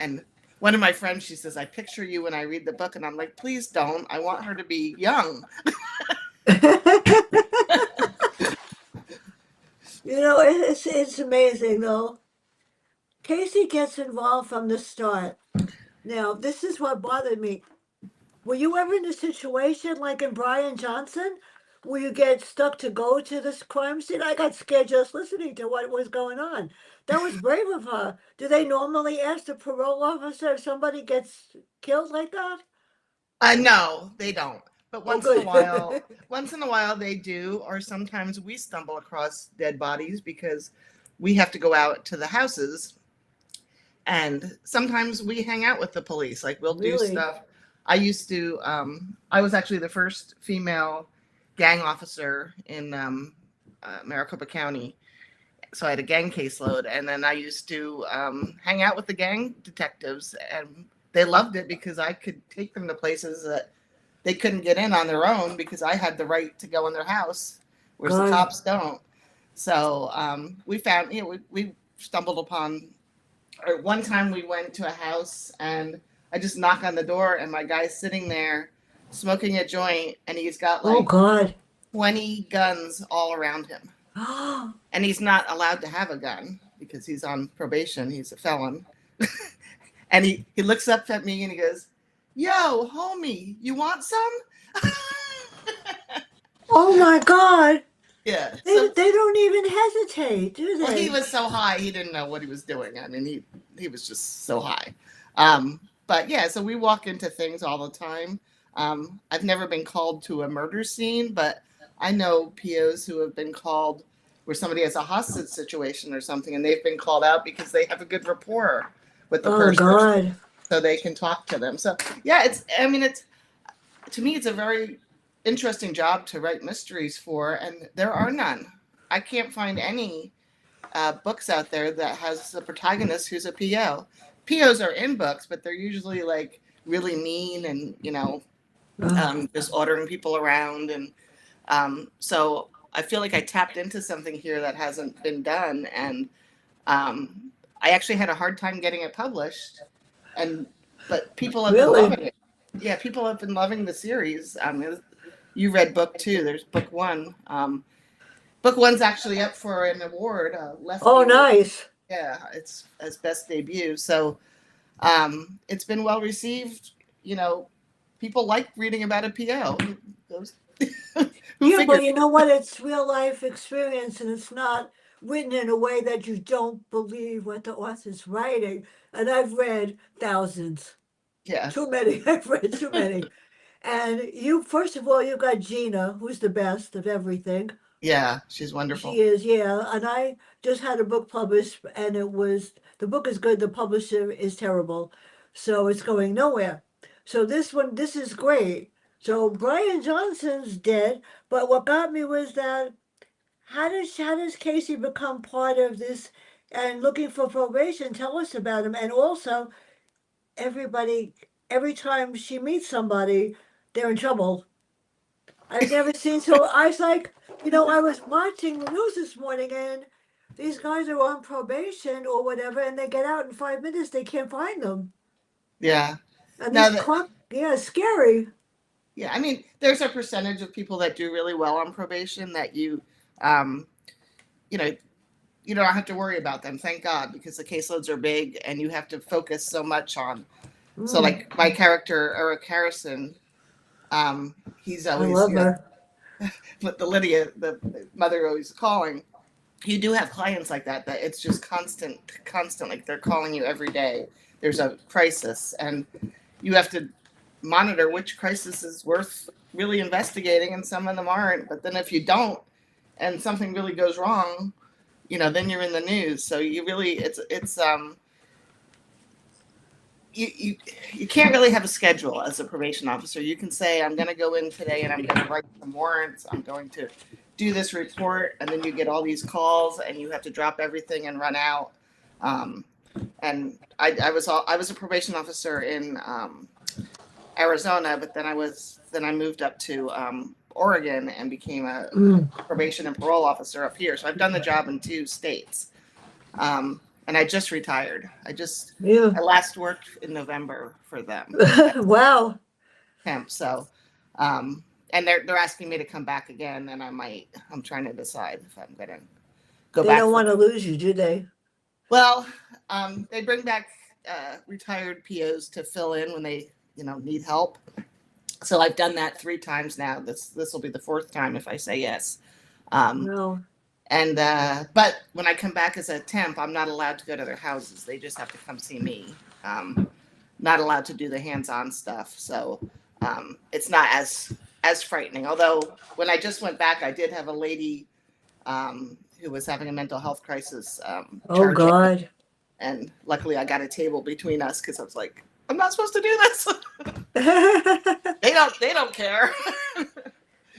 And one of my friends, she says, I picture you when I read the book. And I'm like, please don't. I want her to be young. It's amazing though. Casey gets involved from the start. Now, this is what bothered me. Were you ever in a situation like in Brian Johnson where you get stuck to go to this crime scene? I got scared just listening to what was going on. That was brave of her. Do they normally ask the parole officer if somebody gets killed like that? No, they don't. But Oh, good. once in a while they do, or sometimes we stumble across dead bodies because we have to go out to the houses, and sometimes we hang out with the police. Like we'll do Really? stuff. I was actually the first female gang officer in Maricopa County. So I had a gang caseload, and then I used to hang out with the gang detectives, and they loved it because I could take them to places that they couldn't get in on their own because I had the right to go in their house, whereas the God. cops don't. So we found, we stumbled upon, or one time we went to a house and I just knock on the door and my guy's sitting there smoking a joint and he's got Oh, like God. 20 guns all around him. Oh, And he's not allowed to have a gun because he's on probation. He's a felon. And he looks up at me and he goes, Yo, homie, you want some? my God. Yeah. They, So, they don't even hesitate, do well, he they? was so high, he didn't know what he was doing. I mean, he was just so high. But yeah, so we walk into things all the time. I've never been called to a murder scene, but I know POs who have been called where somebody has a hostage situation or something, and they've been called out because they have a good rapport with the Oh, person, God. so they can talk to them. So yeah, I mean, it's to me, it's a very interesting job to write mysteries for, and there are none. I can't find any books out there that has a protagonist who's a PO. POs are in books, but they're usually like really mean and Oh, just ordering people around, and so I feel like I tapped into something here that hasn't been done, and I actually had a hard time getting it published, and but people have been really? loving it. Yeah, people have been loving the series. You read book two. There's book one. Book one's actually up for an award, Oh, Lefty Award. nice. Yeah, it's as best debut. So it's been well received. You know, people like reading about a PO. Those, who Yeah, but figured? you know what? It's real life experience and it's not written in a way that you don't believe what the author's writing. And I've read thousands. Yeah, Too many. I've read too many. And you, first of all, you got Gina, who's the best of everything. yeah, she's She wonderful. is, yeah. And I just had a book published, and the book is good, the publisher is terrible. So it's going nowhere. So this is great. So Brian Johnson's dead, but what got me was that how does Casey become part of this and looking for probation? Tell us about him. And also, everybody, every time she meets somebody, they're in trouble. I've never seen so. I was like, I was watching the news this morning, and these guys are on probation or whatever, and they get out in 5 minutes. They can't find them, Yeah. and Now these that clock, yeah, it's scary. Yeah, I mean, there's a percentage of people that do really well on probation that um, you know, you don't have to worry about them. Thank God, because the caseloads are big and you have to focus so much on. So, Mm, like my character Eric Harrison, he's I always, love her. with the Lydia, the mother always calling. You do have clients like that it's just constant. Like they're calling you every day. There's a crisis, and you have to monitor which crisis is worth really investigating, and some of them aren't. But then if you don't, and something really goes wrong, then you're in the news. So you really, it's you you can't really have a schedule as a probation officer. You can say, I'm going to go in today and I'm going to write some warrants. I'm going to do this report, and then you get all these calls, and you have to drop everything and run out. Um, and I was a probation officer in Arizona, but then I moved up to Oregon and became a Mm, probation and parole officer up here. So I've done the job in two states. Um, and I just retired. Yeah. I last worked in November for them, Wow. temp. So, um, and they're asking me to come back again, and I'm trying to decide if I'm gonna go They back don't for. want to lose you, do they? Well, they bring back retired POs to fill in when they need help. So I've done that 3 times now. This will be the 4th time if I say yes. Um, No. and but when I come back as a temp, I'm not allowed to go to their houses. They just have to come see me. Not allowed to do the hands-on stuff. So it's not as frightening. Although when I just went back, I did have a lady who was having a mental health crisis Oh charging, God. and luckily I got a table between us because I was like, I'm not supposed to do this. They don't care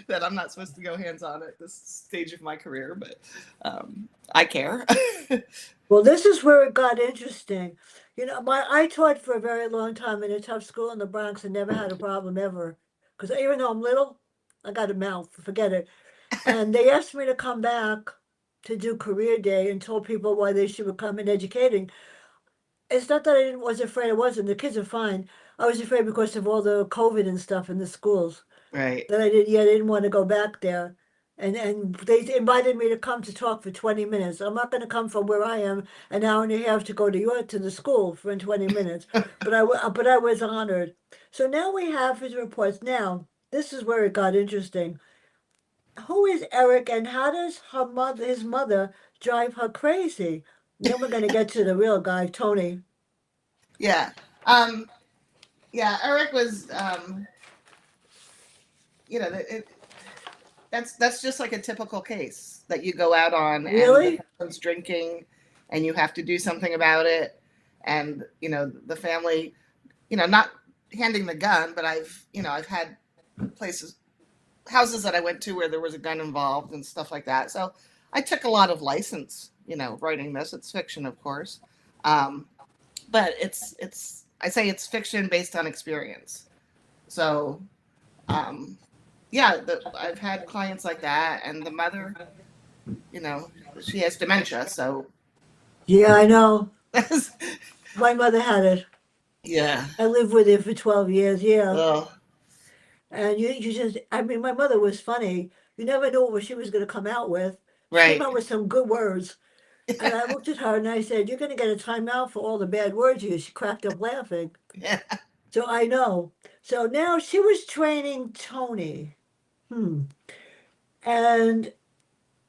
that I'm not supposed to go hands on at this stage of my career, but I care. Well, this is where it got interesting. I taught for a very long time in a tough school in the Bronx and never had a problem ever. Because even though I'm little, I got a mouth, forget it. And they asked me to come back to do career day and told people why they should become in educating. It's not that was afraid I wasn't. The kids are fine. I was afraid because of all the COVID and stuff in the schools. Right. That I didn't want to go back there. And they invited me to come to talk for 20 minutes. I'm not going to come from where I am an hour and a half to go to the school for 20 minutes. But I was honored. So now we have his reports. Now, this is where it got interesting. Who is Eric and how does his mother drive her crazy? And then we're going to get to the real guy, Tony. Yeah. Um, yeah. Eric was, it, that's just like a typical case that you go out on, and the Really? person's drinking, and you have to do something about it, and the family, not handing the gun, but I've had places, houses that I went to where there was a gun involved and stuff like that. So I took a lot of license, writing this. It's fiction, of course, um, but it's I say it's fiction based on experience. So um, yeah, I've had clients like that, and the mother, you know, she has dementia, so Yeah, I know. that's My mother had it. yeah. I lived with her for 12 years. Yeah. Well, And you just, I mean, my mother was funny. You never knew what she was going to come out with. She came right. out with some good words. And I looked at her and I said, "You're going to get a timeout for all the bad words you." She cracked up laughing. Yeah. So I know. So now she was training Tony. Hmm. And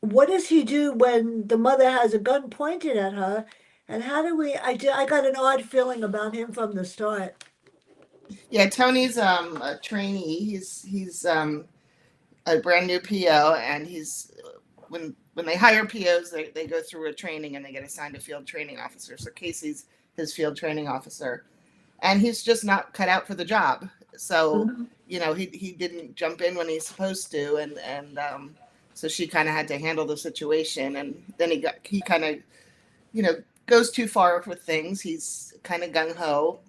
what does he do when the mother has a gun pointed at her? And how do we, I got an odd feeling about him from the start. Yeah, Tony's a trainee. He's a brand new PO, and he's when they hire POs, they go through a training and they get assigned a field training officer. So Casey's his field training officer, and he's just not cut out for the job. So Mhm. he didn't jump in when he's supposed to, and so she kind of had to handle the situation, and then he kind of goes too far with things. He's kind of gung ho,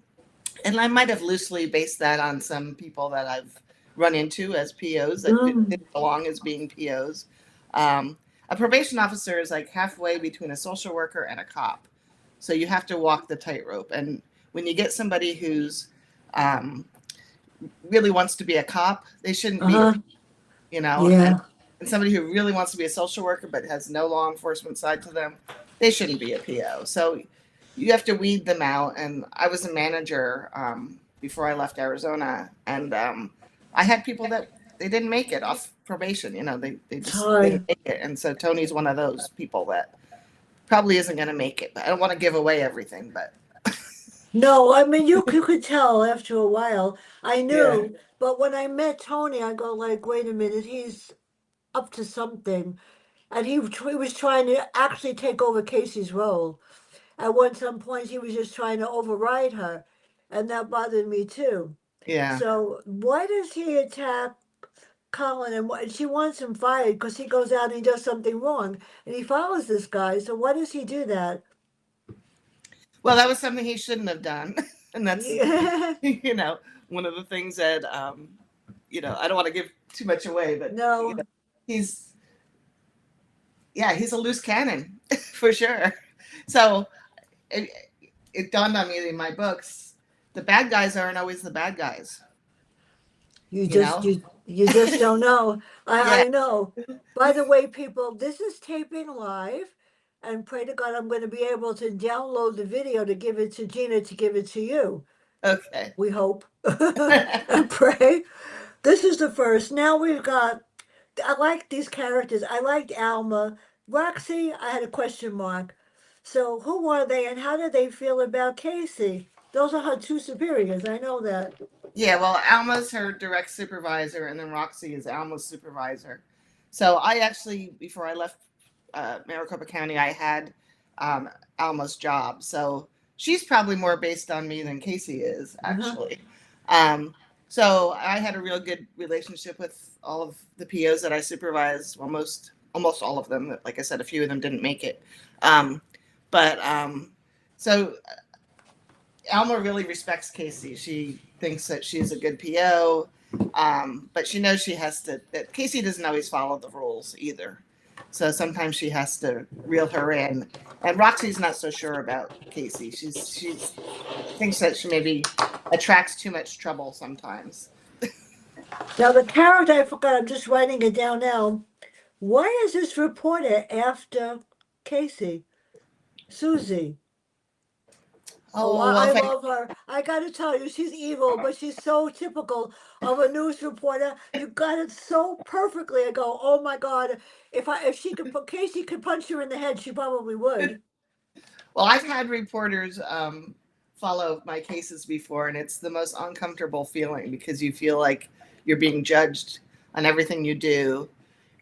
and I might have loosely based that on some people that I've run into as POs that Mm. didn't belong as being POs. A probation officer is like halfway between a social worker and a cop, so you have to walk the tightrope. And when you get somebody who's um, really wants to be a cop, they shouldn't be a Uh-huh. PO, you know. Yeah. And somebody who really wants to be a social worker but has no law enforcement side to them, they shouldn't be a PO. So you have to weed them out. And I was a manager before I left Arizona, and I had people that they didn't make it off probation. They It's just didn't hard. make it. And so Tony's one of those people that probably isn't going to make it. But I don't want to give away everything, but No, I mean you could tell after a while. I yeah, knew, but when I met Tony, I go like, wait a minute, he's up to something, and he was trying to actually take over Casey's role. At some point, he was just trying to override her, and that bothered me too. yeah. So why does he attack Colin? And she wants him fired because he goes out and he does something wrong, and he follows this guy. So why does he do that? Well, that was something he shouldn't have done, and that's Yeah. one of the things that I don't want to give too much away, but No. he's he's a loose cannon for sure. So it, it dawned on me in my books, the bad guys aren't always the bad guys. You You just know? you just don't know. Yeah. I know. By the way, people, this is taping live, and pray to God I'm going to be able to download the video to give it to Gina to give it to you. Okay. We hope and pray. This is the first. Now we've got. I like these characters. I liked Alma. Roxy, I had a question mark. So who are they and how do they feel about Casey? Those are her two superiors. I know that. Yeah, well, Alma's her direct supervisor, and then Roxy is Alma's supervisor. So I actually, before I left Maricopa County, I had Alma's job. So she's probably more based on me than Casey is, Uh-huh. actually. Um, so I had a real good relationship with all of the POs that I supervised. Well, almost all of them. Like I said, a few of them didn't make it. Um, but so Alma really respects Casey. She thinks that she's a good PO, but she knows she has to. That Casey doesn't always follow the rules either, so sometimes she has to reel her in. And Roxy's not so sure about Casey. She's thinks that she maybe attracts too much trouble sometimes. Now the character I forgot, I'm just writing it down now. Why is this reporter after Casey? Susie. Oh, Oh well, I if I love her. I gotta tell you, she's evil, but she's so typical of a news reporter. You got it so perfectly. I go, oh my God, if she could put Casey could punch her in the head, she probably would. well, I've had reporters follow my cases before, and it's the most uncomfortable feeling because you feel like you're being judged on everything you do.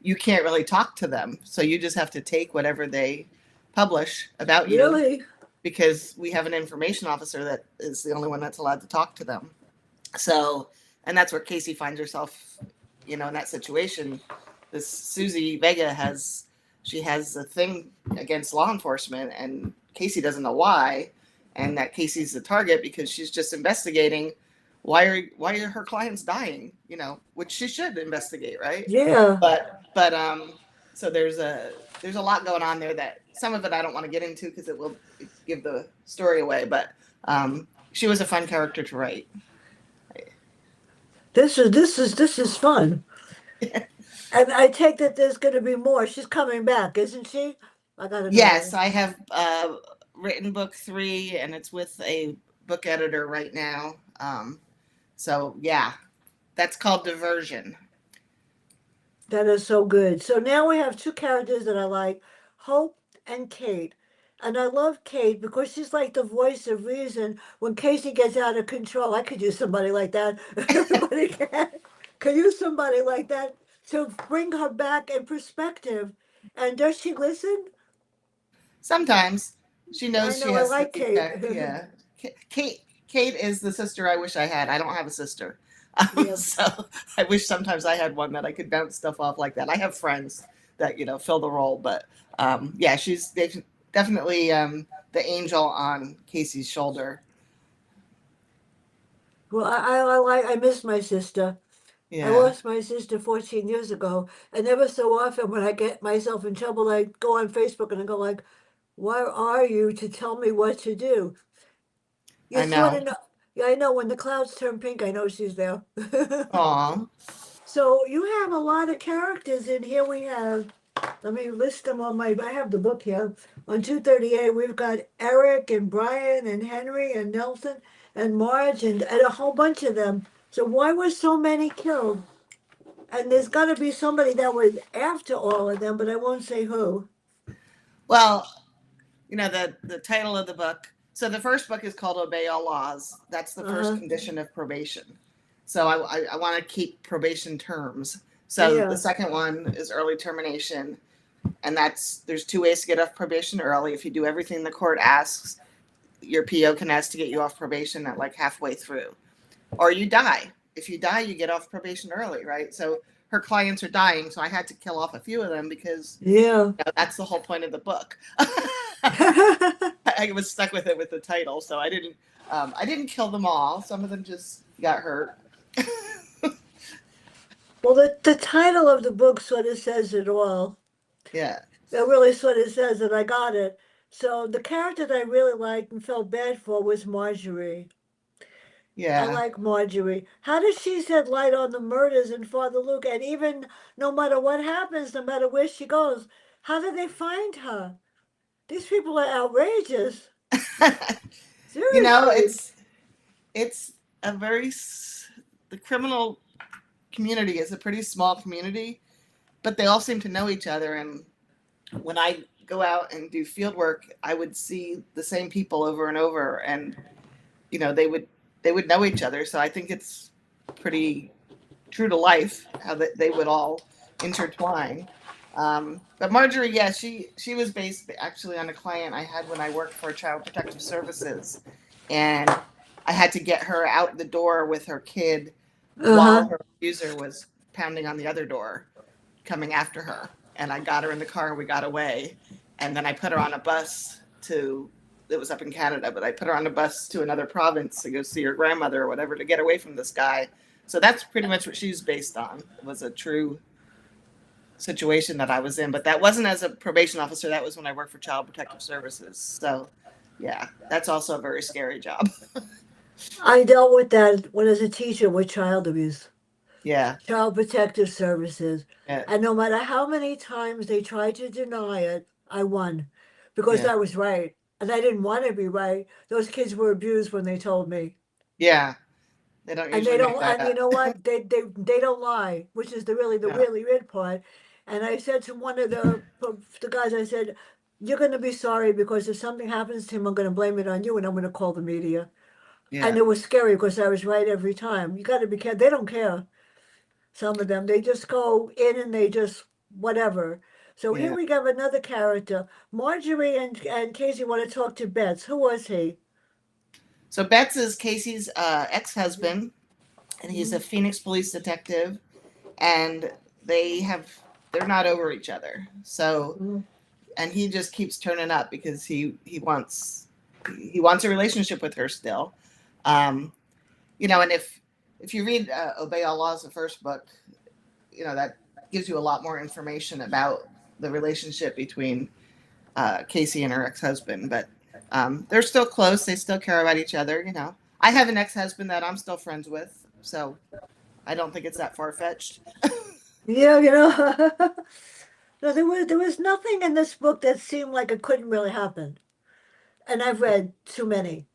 You can't really talk to them, so you just have to take whatever they publish about you Really? because we have an information officer that is the only one that's allowed to talk to them. So, and that's where Casey finds herself, in that situation. This Susie Vega has a thing against law enforcement, and Casey doesn't know why, and that Casey's the target because she's just investigating why are her clients dying, which she should investigate, right? Yeah. But so there's a lot going on there that some of it I don't want to get into because it will give the story away, but she was a fun character to write. This is fun. And I take that there's gonna be more. She's coming back, isn't she? I gotta know Yes, that. I have written book 3, and it's with a book editor right now. So yeah, that's called Diversion. That is so good. So now we have two characters that I like, Hope and Kate. And I love Kate because she's like the voice of reason when Casey gets out of control. I could use somebody like that. Everybody can use somebody like that to bring her back in perspective. And does she listen? Sometimes she I knows she know, I has to like Kate. protect. Yeah, Kate is the sister I wish I had. I don't have a sister, Yeah. so I wish sometimes I had one that I could bounce stuff off like that. I have friends that fill the role, but yeah, she's definitely the angel on Casey's shoulder. Well, I miss my sister. I Yeah, lost my sister 14 years ago, and ever so often when I get myself in trouble, I go on Facebook and I go like, "Where are you to tell me what to do?" You I sort know. of know. Yeah, I know when the clouds turn pink, I know she's there. Aw, So you have a lot of characters in here. We have, let me list them on my, I have the book here. On 238, we've got Eric and Brian and Henry and Nelson and Marge and a whole bunch of them. So why were so many killed? And there's got to be somebody that was after all of them, but I won't say who. well, the title of the book. So the first book is called Obey All Laws. That's the first Uh-huh. condition of probation. So I want to keep probation terms. So the Yeah. second one is early termination, and there's 2 ways to get off probation early. If you do everything the court asks, your PO can ask to get you off probation at like halfway through, or you die. If you die, you get off probation early, right? So her clients are dying, so I had to kill off a few of them because Yeah. that's the whole point of the book. I was stuck with it with the title, so I didn't kill them all. Some of them just got hurt. Well, the title of the book sort of says it all. Yeah. It really sort of says it. I got it. So the character that I really liked and felt bad for was Marjorie. I Yeah. like Marjorie. How does she shed light on the murders in Father Luke? And even no matter what happens, no matter where she goes, how did they find her? These people are outrageous. You know, Seriously. it's a the criminal community is a pretty small community, but they all seem to know each other. And when I go out and do field work, I would see the same people over and over, and they would know each other. So I think it's pretty true to life how they would all intertwine. But Marjorie, yeah, she was based actually on a client I had when I worked for Child Protective Services, and I had to get her out the door with her kid Uh while huh. her abuser was pounding on the other door, coming after her. And I got her in the car and we got away. And then I put her on a bus to, it was up in Canada, but I put her on a bus to another province to go see her grandmother or whatever to get away from this guy. So that's pretty much what she's based on. It was a true situation that I was in, but that wasn't as a probation officer. That was when I worked for Child Protective Services. So yeah, that's also a very scary job. I dealt with that when as a teacher with child abuse, Yeah. child protective services. Yeah. And no matter how many times they tried to deny it, I won because Yeah. I was right. And I didn't want to be right. Those kids were abused when they told me. Yeah. They don't And they usually make don't, that and you up. know what? They don't lie, which is the Yeah. really weird part. And I said to one of the guys, I said, "You're going to be sorry because if something happens to him, I'm going to blame it on you, and I'm going to call the media." Yeah. And it was scary because I was right every time. You got to be careful. They don't care. Some of them, they just go in and they just whatever. So here Yeah. we have another character. Marjorie and Casey want to talk to Betts. Who was he? So Betts is Casey's ex-husband, and he's a Phoenix police detective, and they have they're not over each other. So, Mhm. and he just keeps turning up because he wants a relationship with her still. Um, and if you read Obey All Laws, the first book, that gives you a lot more information about the relationship between Casey and her ex-husband. But they're still close. They still care about each other. I have an ex-husband that I'm still friends with, so I don't think it's that far-fetched. Yeah, no, there was nothing in this book that seemed like it couldn't really happen. And I've read too many.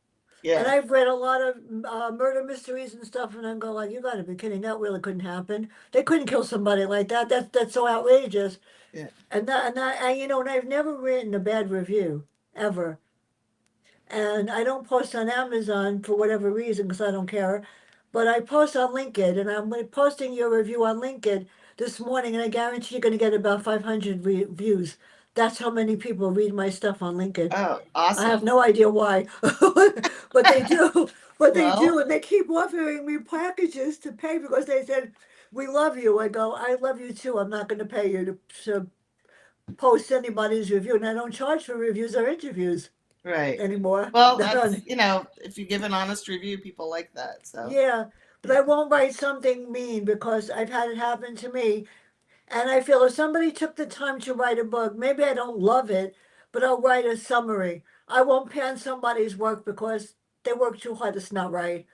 And Yeah. I've read a lot of murder mysteries and stuff, and I'm going like, you got to be kidding! That really couldn't happen. They couldn't kill somebody like that. That's so outrageous. Yeah. And I've never written a bad review ever. And I don't post on Amazon for whatever reason because I don't care. But I post on LinkedIn, and I'm posting your review on LinkedIn this morning, and I guarantee you're going to get about 500 views. That's how many people read my stuff on LinkedIn. Oh, I have awesome. no idea why, but they do. But they do, Well, and they keep offering me packages to pay because they said, "We love you." I go, "I love you too. I'm not going to pay you to post anybody's review, and I don't charge for reviews or interviews right. anymore." Well, that's, if you give an honest review, people like that. So, Yeah, but yeah. I won't write something mean because I've had it happen to me. And I feel if somebody took the time to write a book, maybe I don't love it, but I'll write a summary. I won't pan somebody's work because they work too hard. It's not right.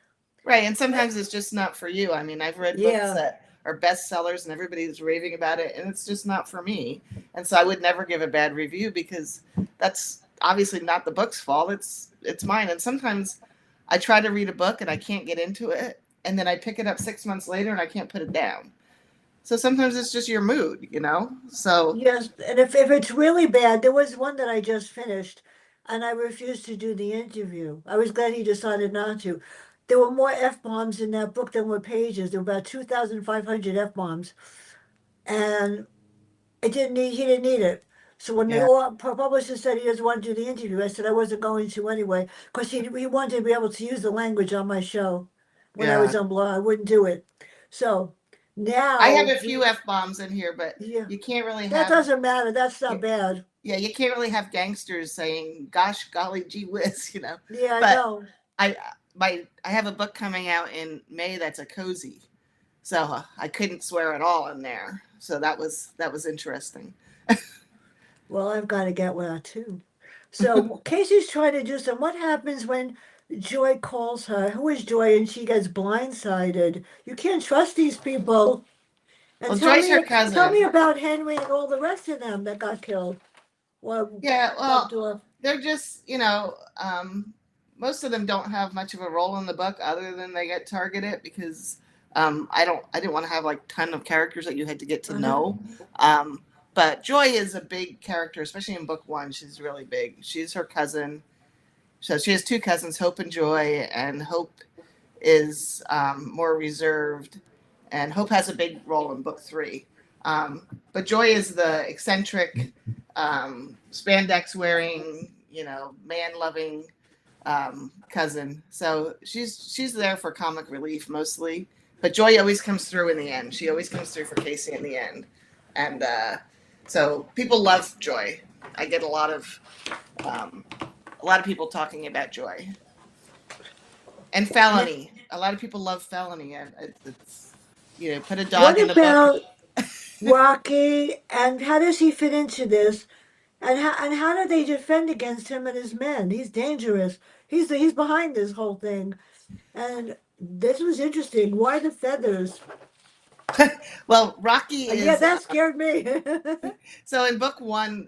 Right. And Eh, sometimes it's just not for you. I mean, I've read books Yeah, that are bestsellers and everybody's raving about it, and it's just not for me. And so I would never give a bad review because that's obviously not the book's fault. It's mine. And sometimes I try to read a book and I can't get into it, and then I pick it up 6 months later and I can't put it down. So sometimes it's just your mood. So yes. And if it's really bad, there was one that I just finished, and I refused to do the interview. I was glad he decided not to. There were more F bombs in that book than were pages. There were about 2,500 F bombs. And he didn't need it. So when the yeah, publisher said he doesn't want to do the interview, I said I wasn't going to anyway because he wanted to be able to use the language on my show when I was yeah. on blog. I wouldn't do it. So I have now a few F bombs in here, but yeah, you can't really that have doesn't matter. That's not bad. yeah, you can't really have gangsters saying "Gosh, golly, gee whiz." Yeah, I But know. I I have a book coming out in May that's a cozy, so I couldn't swear at all in there. So that was interesting. Well, I've got to get one too. So Casey's trying to do some. What happens when Joy calls her? Who is Joy? And she gets blindsided. You can't trust these people. And Well, Joy's her tell me cousin. about Henry and all the rest of them that got killed. Well, Yeah, bumped well, off. they're just, most of them don't have much of a role in the book other than they get targeted because I didn't want to have like ton of characters that you had to get to Uh-huh. know. Um, but Joy is a big character, especially in book one. She's really big. She's her cousin. So she has two cousins, Hope and Joy, and Hope is more reserved, and Hope has a big role in book three. But Joy is the eccentric, spandex wearing, man loving cousin. So she's there for comic relief mostly. But Joy always comes through in the end. She always comes through for Casey in the end, and so people love Joy. I get a lot of people talking about Joy. And Yeah. Felony. A lot of people love Felony. It's put a What dog in the book. about Rocky? And how does he fit into this? And how do they defend against him and his men? He's dangerous. He's behind this whole thing. And this was interesting. Why the feathers? Well, Rocky Yeah, is that scared me. so in book one.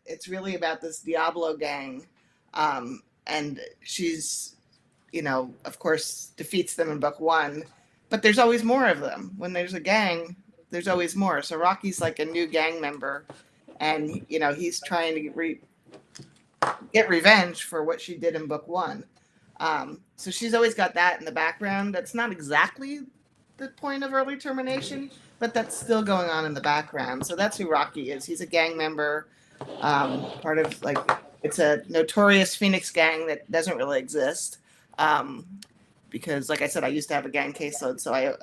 It's really about this Diablo gang, and she's of course defeats them in book one, but there's always more of them. When there's a gang, there's always more. So Rocky's like a new gang member, and he's trying to get revenge for what she did in book one. So she's always got that in the background. That's not exactly the point of early termination, but that's still going on in the background. So that's who Rocky is. He's a gang member, part of like it's a notorious Phoenix gang that doesn't really exist. Because, like I said, I used to have a gang caseload, so I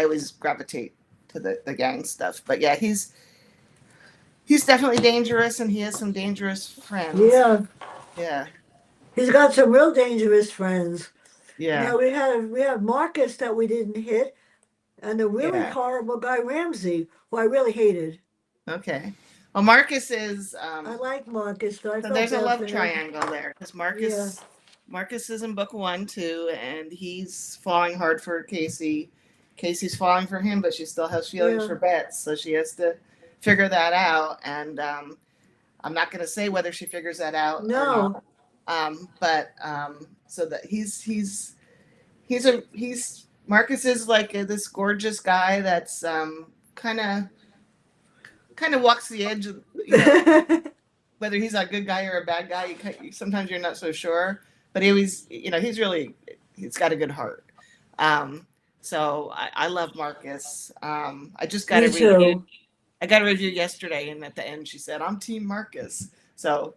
always gravitate to the gang stuff. But yeah, he's definitely dangerous, and he has some dangerous friends. Yeah, Yeah, he's got some real dangerous friends. yeah, Now we have Marcus that we didn't hit, and the really yeah. horrible guy Ramsey, who I really hated. Okay. Well, Marcus is I like Marcus, though I so felt there's a bad love for him. triangle there because Yeah, Marcus is in book one too, and he's falling hard for Casey. Casey's falling for him, but she still has feelings yeah. for Bets, so she has to figure that out. And I'm not going to say whether she figures that out or No. not. But so that he's Marcus is like this gorgeous guy that's kind of walks the edge of whether he's a good guy or a bad guy. Sometimes you're not so sure, but he always he's got a good heart. Um, so I love Marcus. I just got Me a review. too. I got a review yesterday, and at the end she said, "I'm Team Marcus." So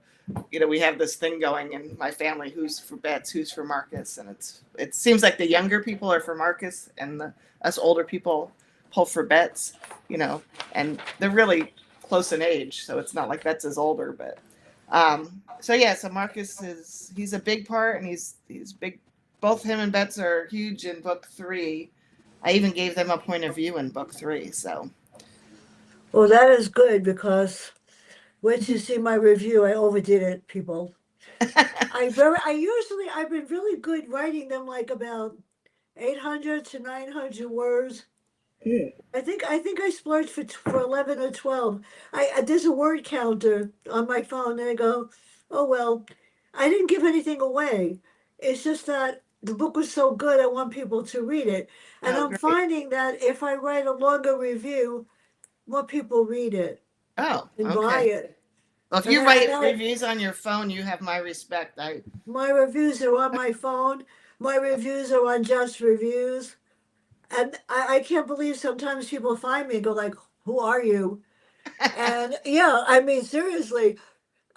we have this thing going in my family: who's for Bets, who's for Marcus, and it seems like the younger people are for Marcus, and us older people pull for Bets. And they're really close in age, so it's not like Bets is older, but so Marcus he's a big part, and he's big. Both him and Bets are huge in book three. I even gave them a point of view in book three. So Well, that is good because once you see my review, I overdid it, people. I've been really good writing them like about 800 to 900 words. I think I splurged for 11 or 12. There's a word counter on my phone, and I go, oh well, I didn't give anything away. It's just that the book was so good, I want people to read it, and oh, I'm great. finding that if I write a longer review, more people read it Oh, and buy okay. it. Well, if And you I, and write I reviews on your phone, you have my respect. my reviews are on my phone. My reviews are on Just Reviews. And I can't believe sometimes people find me and go like, "Who are you?" And yeah, I mean seriously.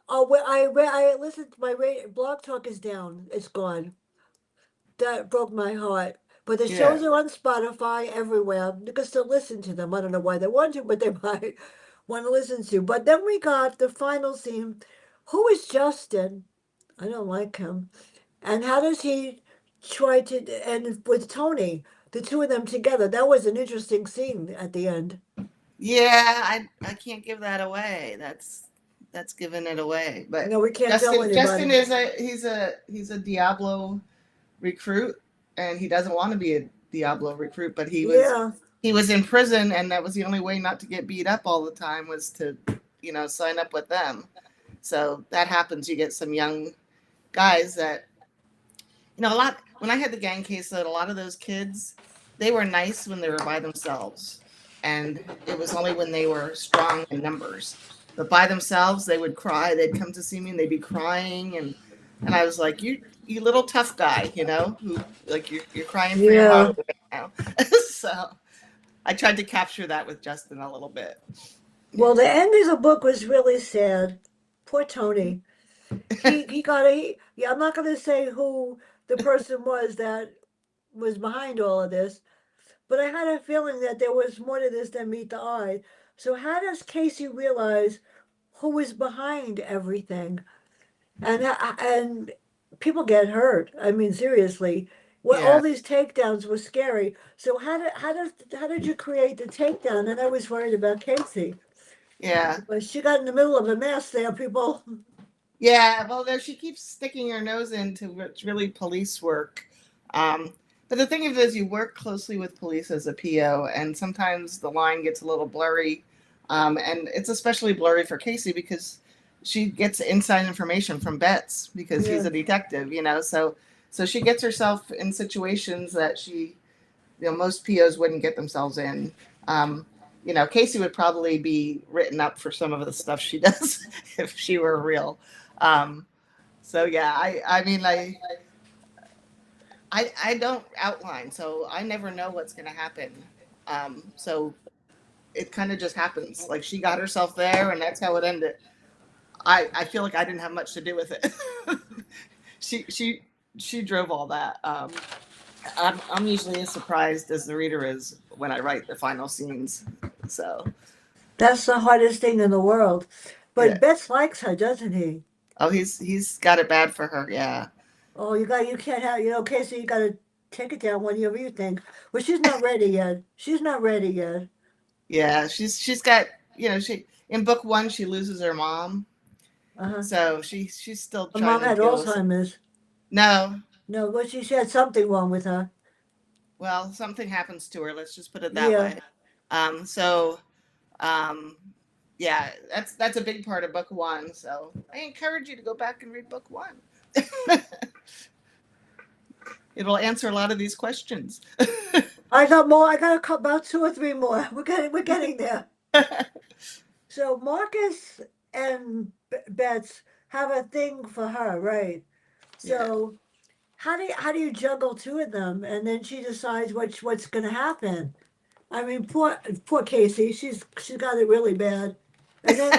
I listened to blog talk is down. It's gone. That broke my heart. But the Yeah. shows are on Spotify everywhere. You can still listen to them. I don't know why they want to, but they might want to listen to. But then we got the final scene. Who is Justin? I don't like him. And how does he try to and with Tony, the two of them together? That was an interesting scene at the end. Yeah, I can't give that away. that's giving it away. But No, we can't tell Justin anybody. is he's a Diablo recruit, and he doesn't want to be a Diablo recruit, but Yeah. he was in prison, and that was the only way not to get beat up all the time was to, sign up with them. So that happens. You get some young guys that, a lot. When I had the gang caseload, a lot of those kids, they were nice when they were by themselves, and it was only when they were strong in numbers. But by themselves, they would cry. They'd come to see me, and they'd be crying, and I was like, you little tough guy, who like you're crying for your Yeah. mom right now. So I tried to capture that with Justin a little bit. Well, the end of the book was really sad. Poor Tony. He got a yeah. I'm not going to say who the person was that was behind all of this, but I had a feeling that there was more to this than meet the eye. So how does Casey realize who is behind everything? And people get hurt. I mean, seriously. What all Yeah, these takedowns were scary. So how did you create the takedown? And I was worried about Casey. yeah. But she got in the middle of a mess there, people. Yeah, well, there she keeps sticking her nose into what's really police work. Um, but the thing of it is, you work closely with police as a PO, and sometimes the line gets a little blurry. And it's especially blurry for Casey because she gets inside information from Betts because he's Yeah. a detective, So she gets herself in situations that most POs wouldn't get themselves in. Casey would probably be written up for some of the stuff she does if she were real. Um, so yeah, I mean, I don't outline, so I never know what's going to happen. So it kind of just happens. Like she got herself there, and that's how it ended. I feel like I didn't have much to do with it. she she she drove all that. I'm usually as surprised as the reader is when I write the final scenes. So That's the hardest thing in the world. yeah. But Betts likes her, doesn't he? Oh, he's got it bad for her. Yeah. Oh, you can't have, Casey, you gotta take it down whenever you think. Well, she's not ready yet. She's not ready yet. Yeah, she's got she in book one she loses her mom, Uh-huh. so she's still Her trying mom to had deal with. Alzheimer's. No, No, but she had something wrong with her. well, something happens to her. Let's just put it that Yeah. way. So um, yeah, that's a big part of book one. So I encourage you to go back and read book one. It'll answer a lot of these questions. I got more. I got about two or three more. We're getting there. So Marcus and Betts have a thing for her, right? Yeah. So how do you juggle two of them, and then she decides what's going to happen? I mean, poor Casey. She's got it really bad. And then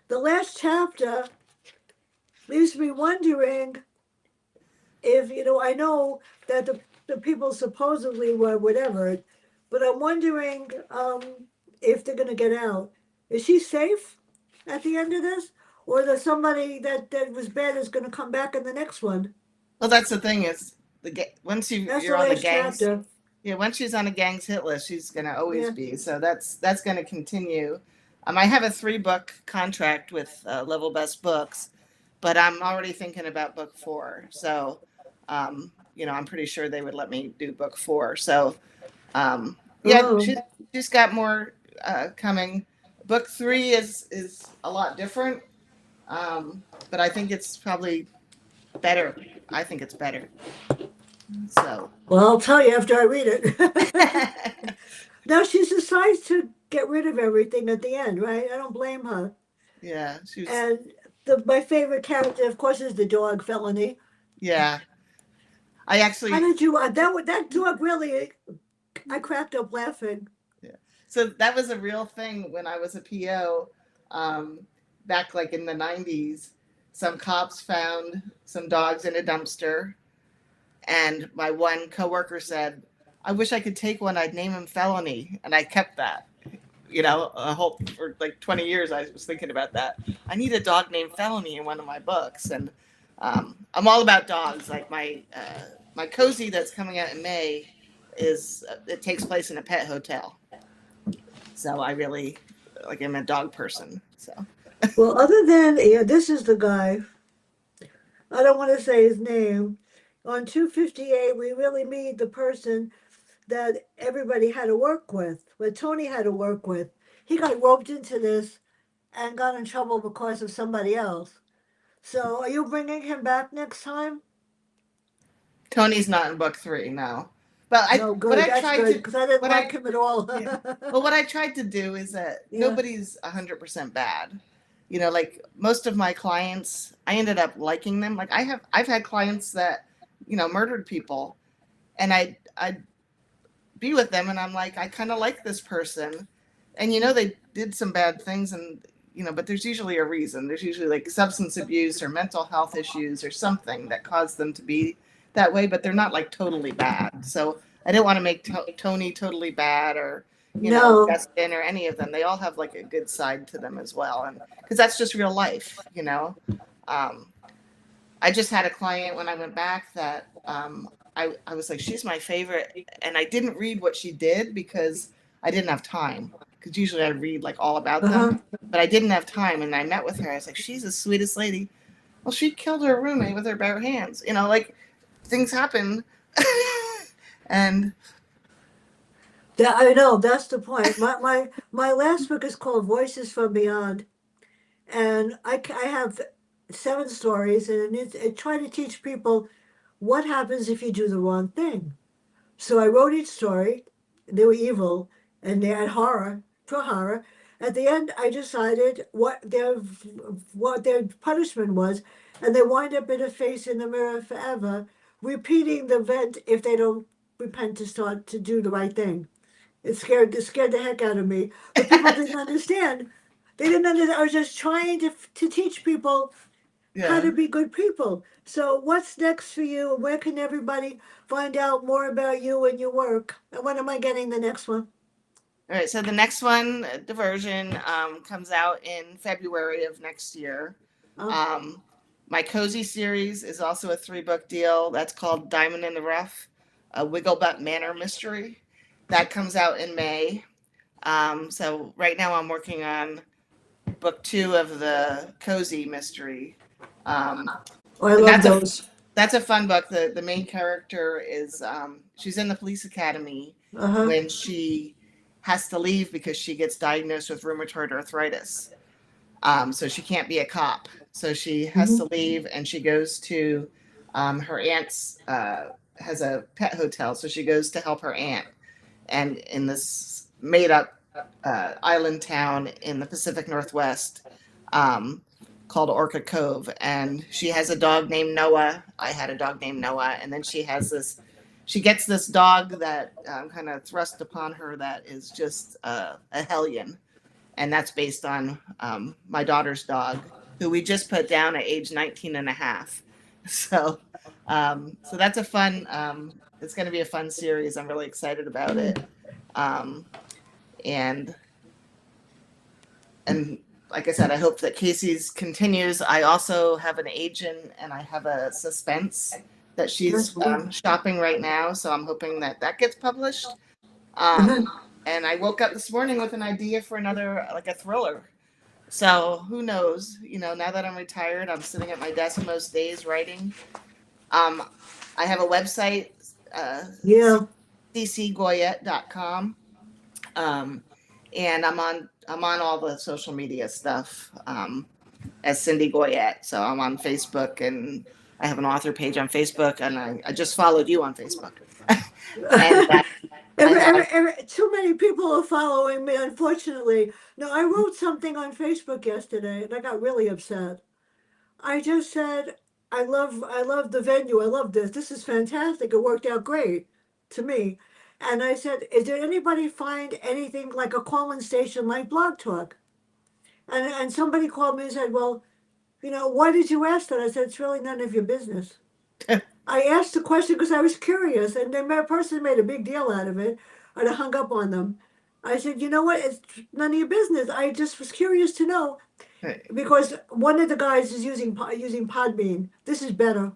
the last chapter leaves me wondering if I know that the people supposedly were whatever, but I'm wondering if they're going to get out. Is she safe at the end of this, or that somebody that was bad is going to come back in the next one? Well, that's the thing is once That's the you're on the last gangs. chapter. Yeah, once she's on a gang's hit list, she's gonna always Yeah. be. So that's gonna continue. I have a 3-book contract with Level Best Books, but I'm already thinking about book 4. So, I'm pretty sure they would let me do book 4. So, yeah, Oh. she's got more coming. Book 3 is a lot different, but I think it's probably better. I think it's better. So. Well, I'll tell you after I read it. Now she decides to get rid of everything at the end, right? I don't blame her. Yeah, she was. And my favorite character, of course, is the dog, Felony. Yeah, I How actually. did you? That dog really? I cracked up laughing. Yeah. So that was a real thing when I was a PO, um, back like in the '90s. Some cops found some dogs in a dumpster, and my one coworker said, "I wish I could take one. I'd name him Felony," and I kept that. A whole for like 20 years, I was thinking about that. I need a dog named Felony in one of my books, and I'm all about dogs. Like my cozy that's coming out in May it takes place in a pet hotel, so I really like I'm a dog person. So Well, other than, yeah, this is the guy. I don't want to say his name. On 258, we really meet the person that everybody had to work with, what Tony had to work with. He got roped into this and got in trouble because of somebody else. So, are you bringing him back next time? Tony's not in book three, no. But I No, what good. I That's tried good to because I didn't what like I him at all. yeah. Well, what I tried to do is that Yeah. nobody's 100% bad. You know, like most of my clients, I ended up liking them. Like I've had clients that, murdered people, and I be with them and I'm like, I kind of like this person. And they did some bad things, and but there's usually a reason. There's usually like substance abuse or mental health issues or something that caused them to be that way, but they're not like totally bad. So I didn't want to make Tony totally bad, or No. Justin, or any of them. They all have like a good side to them as well, and because that's just real life. um, I just had a client when I went back that I was like, she's my favorite. And I didn't read what she did because I didn't have time. Because usually I read like all about Uh huh. them, but I didn't have time. And I met with her. I was like, she's the sweetest lady. Well, she killed her roommate with her bare hands. Like things happen. And That, I know. That's the point. My last book is called Voices from Beyond, and I have 7 stories, and it try to teach people what happens if you do the wrong thing. So I wrote each story. They were evil and they had horror, pure horror. At the end, I decided what their punishment was, and they wind up in a face in the mirror forever, repeating the event if they don't repent to start to do the right thing. It scared the heck out of me. But people didn't understand. They didn't understand. I was just trying to teach people how yeah. to be good people. So, what's next for you? Where can everybody find out more about you and your work? And when am I getting the next one? All right. So the next one, Diversion, comes out in February of next year. Oh, Um, my cozy series is also a 3-book deal. That's called Diamond in the Rough, a Wigglebutt Manor mystery. That comes out in May. So right now I'm working on book 2 of the cozy mystery. Um, oh, I and love that's a those. that's a fun book. The main character is she's in the police academy Uh huh. when she has to leave because she gets diagnosed with rheumatoid arthritis. So she can't be a cop. So she has to Hmm. leave, and she goes to her aunt's has a pet hotel. So she goes to help her aunt, and in this made up island town in the Pacific Northwest um, called Orca Cove. And she has a dog named Noah. I had a dog named Noah. And then she gets this dog that kind of thrust upon her that is just a hellion. And that's based on my daughter's dog, who we just put down at age 19 and a half. So, so that's a fun, it's going to be a fun series. I'm really excited about it. Um, and and like I said, I hope that Casey's continues. I also have an agent, and I have a suspense that she's shopping right now, so I'm hoping that that gets published. Um, and I woke up this morning with an idea for another, like a thriller. So who knows? Now that I'm retired, I'm sitting at my desk most days writing. Um, I have a website, Yeah. ccgoyette.com. Um, and I'm on all the social media stuff as Cindy Goyette. So I'm on Facebook, and I have an author page on Facebook, and I just followed you on Facebook. And I have Too many people are following me, unfortunately. No, I wrote something on Facebook yesterday and I got really upset. I just said, I love the venue. I love this. This is fantastic. It worked out great to me. And I said, is there anybody find anything like a call-in station like Blog Talk? And somebody called me and said, well, why did you ask that? I said, it's really none of your business. I asked the question because I was curious, and the person made a big deal out of it, and I hung up on them. I said, you know what? It's none of your business. I just was curious to know because one of the guys is using Podbean. This is better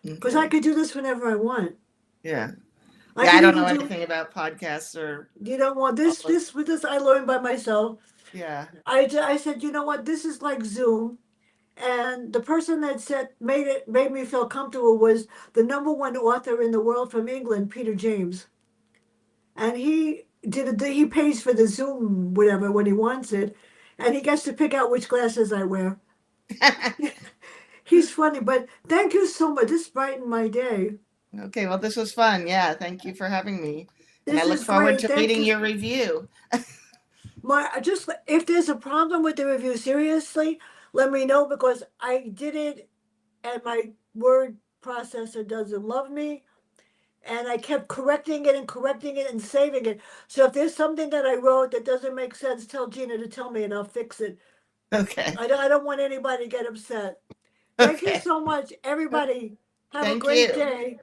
because I okay, could do this whenever I want. yeah, I yeah. I could don't know even do. anything about podcasts or You don't want all this. those. This with this I learned by myself. Yeah. I said, you know what, this is like Zoom. And the person that said made me feel comfortable was the number one author in the world from England, Peter James. And he pays for the Zoom whatever when he wants it, and he gets to pick out which glasses I wear. He's funny, but thank you so much. This brightened my day. Okay, well, this was fun. Yeah, thank you for having me. And I This look is forward great. to Thank reading you. your review. Just if there's a problem with the review, seriously, let me know because I did it and my word processor doesn't love me. And I kept correcting it and saving it. So if there's something that I wrote that doesn't make sense, tell Gina to tell me and I'll fix it. Okay. I don't want anybody to get upset. Thank you Okay. so much, everybody. Have a Thank great you. day.